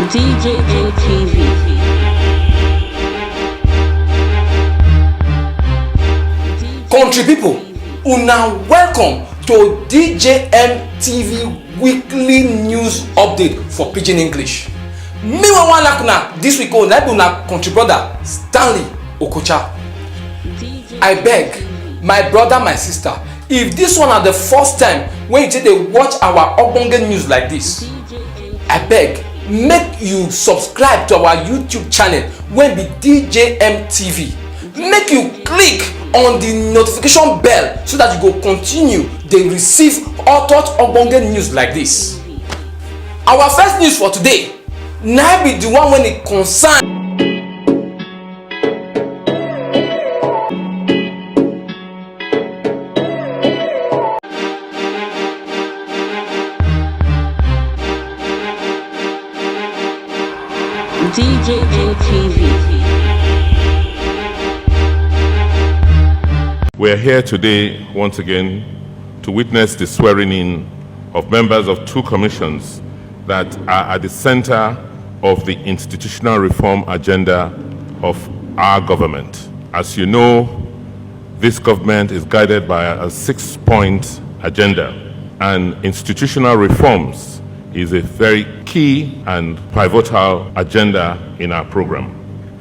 DJM TV. Country people, una welcome to DJM TV weekly news update for Pidgin English. Me wan lakuna this week na be una country brother Stanley Okocha. I beg my brother, my sister, if this one are the first time when you take dey watch our ogbonge news like this, I beg make you subscribe to our YouTube channel wey be DJM TV. Make you click on the notification bell so that you go continue dey receive hot ogbonge news like this. Our first news for today na be the one when it concern DJM TV. We are here today once again to witness the swearing in of members of two commissions that are at the center of the institutional reform agenda of our government. As you know, this government is guided by a 6-point agenda, and institutional reforms is a very key and pivotal agenda in our program.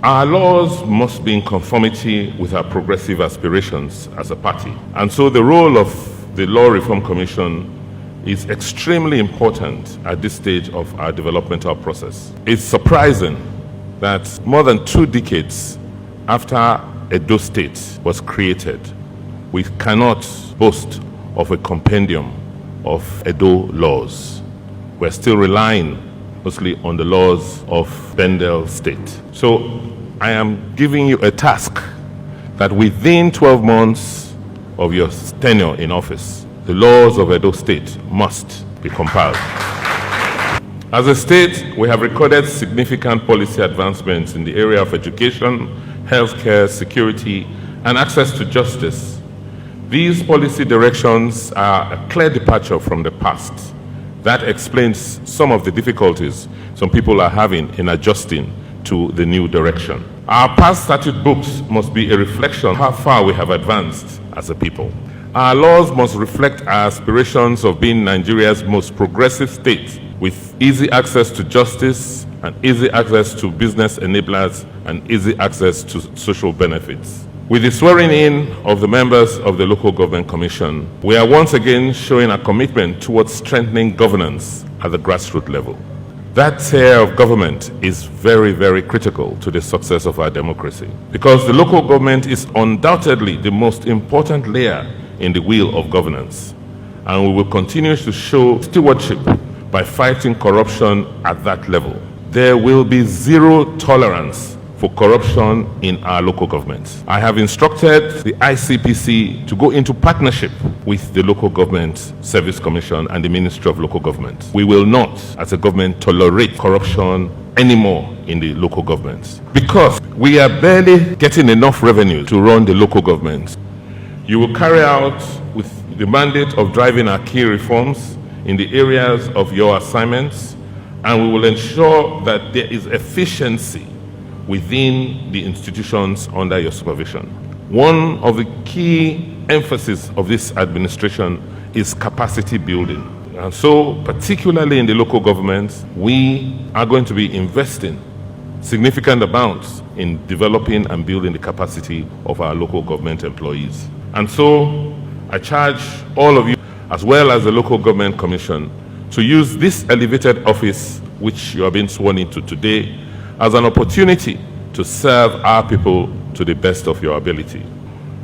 Our laws must be in conformity with our progressive aspirations as a party. And so the role of the Law Reform Commission is extremely important at this stage of our developmental process. It's surprising that more than 2 decades after Edo State was created, we cannot boast of a compendium of Edo laws. We're still relying mostly on the laws of Bendel State. So I am giving you a task that within 12 months of your tenure in office, the laws of Edo State must be compiled. As a state, we have recorded significant policy advancements in the area of education, healthcare, security, and access to justice. These policy directions are a clear departure from the past. That explains some of the difficulties some people are having in adjusting to the new direction. Our past statute books must be a reflection of how far we have advanced as a people. Our laws must reflect our aspirations of being Nigeria's most progressive state, with easy access to justice and easy access to business enablers and easy access to social benefits. With the swearing in of the members of the Local Government Commission, we are once again showing a commitment towards strengthening governance at the grassroots level. That tier of government is very, very critical to the success of our democracy, because the local government is undoubtedly the most important layer in the wheel of governance. And we will continue to show stewardship by fighting corruption at that level. There will be zero tolerance for corruption in our local government. I have instructed the ICPC to go into partnership with the Local Government Service Commission and the Ministry of Local Government. We will not, as a government, tolerate corruption anymore in the local governments, because we are barely getting enough revenue to run the local government. You will carry out with the mandate of driving our key reforms in the areas of your assignments, and we will ensure that there is efficiency within the institutions under your supervision. One of the key emphasis of this administration is capacity building. And so, particularly in the local governments, we are going to be investing significant amounts in developing and building the capacity of our local government employees. And so, I charge all of you, as well as the Local Government Commission, to use this elevated office, which you are being sworn into today, as an opportunity to serve our people to the best of your ability.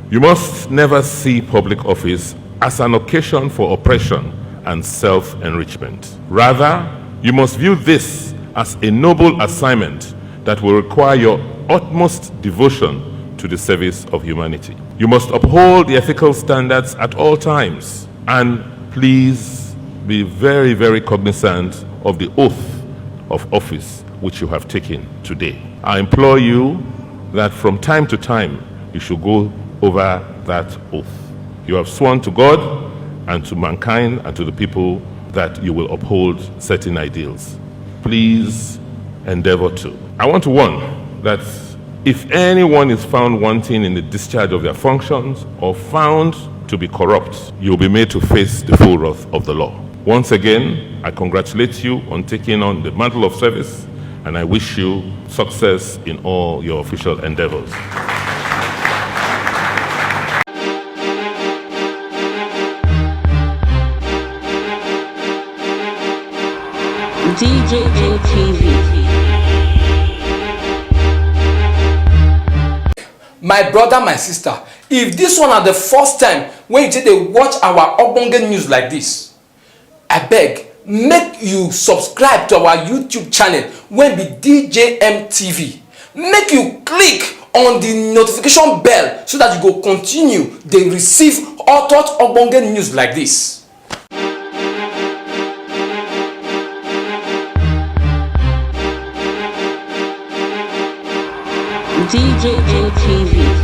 You must never see public office as an occasion for oppression and self-enrichment. Rather, you must view this as a noble assignment that will require your utmost devotion to the service of humanity. You must uphold the ethical standards at all times, and please be very, very cognizant of the oath of office which you have taken today. I implore you that from time to time you should go over that oath. You have sworn to God and to mankind and to the people that you will uphold certain ideals. Please endeavor to. I want to warn that if anyone is found wanting in the discharge of their functions or found to be corrupt, you'll be made to face the full wrath of the law. Once again, I congratulate you on taking on the mantle of service, and I wish you success in all your official endeavors. DJM TV. My brother, my sister, if this one are the first time when you take dey watch our ogbonge news like this, I beg make you subscribe to our YouTube channel wey be DJM TV. Make you click on the notification bell so that you go continue dey receive hot ogbonge news like this. DJM TV.